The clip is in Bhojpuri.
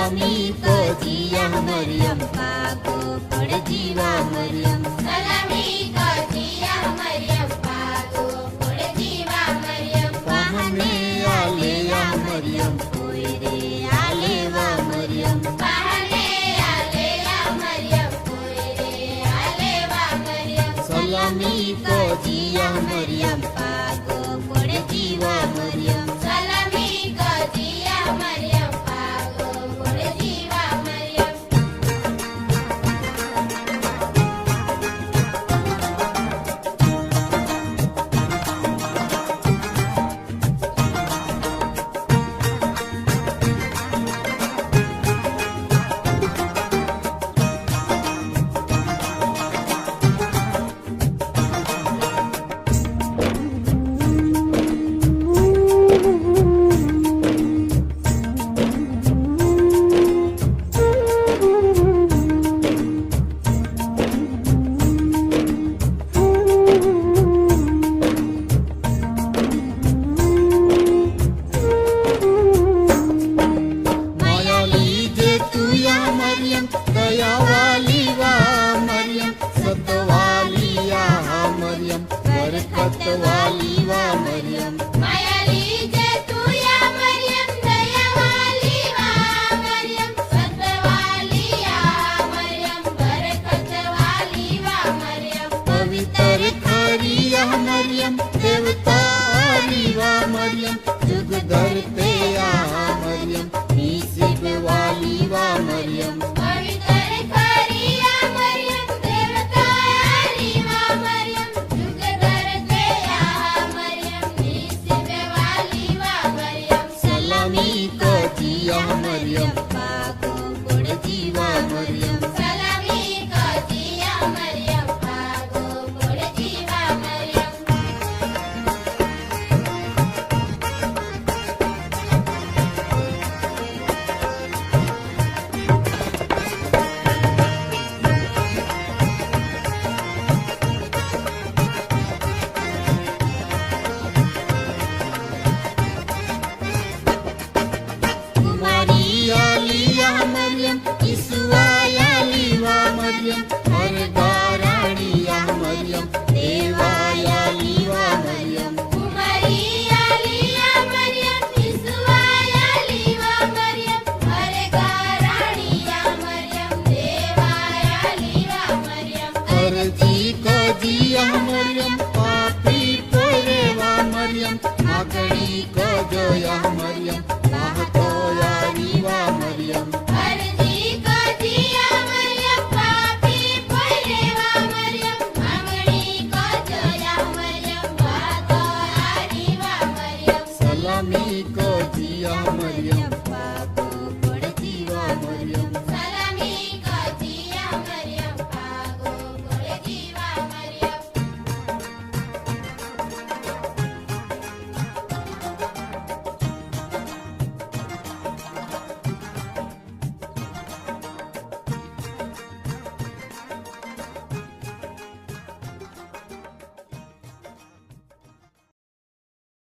सलामी को जिया मरियम पाको पड़ जीवा मरियम सलामी को जिया मरियम पाको पड़ जीवा मरियम पहने आले या मरियम कोई रे आले वा मरियम पहने आले या मरियम कोई रे आले वा मरियम सलामी को जिया मरियम पाको पड़ जीवा मरियम सलामी को जिया मरियम पाको पड़ जीवा मरियम माया लीजे तू या मरियम दया वाली वा मरियम सत वाली या मरियम बरकत वाली वा मरियम माया लीजे तू या मरियम दया वाली वा मरियम सत वाली या मरियम बरकत वाली वा मरियम पवित्र खरी या मरियम देवता वाली वा मरियम जुग धरते या मरियम नसीब वाली वा मरियम पवित्र खरी या मरियम देवता वाली वा मरियम जुग धरते या मरियम नसीब वाली वा मरियम सलामी को जिया मरियम पाको पड़ जीवा मरियम सलामी को जिया मरियम पाको पड़ जीवा मरियम कुमारी आलिया मरियम ईसुआया लीवा मरियम हर गाराणी या मरियम देवाया लीवा मरियम कुमारी आलिया मरियम ईसुआया लीवा मरियम हरे गाराणी या मरियम देवाया लीवा मरियम अर्जी को जिया मरियम पापी पोरेवा मरियम मागणी को जोया मरियम महतो या रीवा मरियम अर्जी को जिया मरियम पापी परेवा मरियम मांगणी को जोया मरियम बातो आरीवा मरियम सलामी को जिया मरियम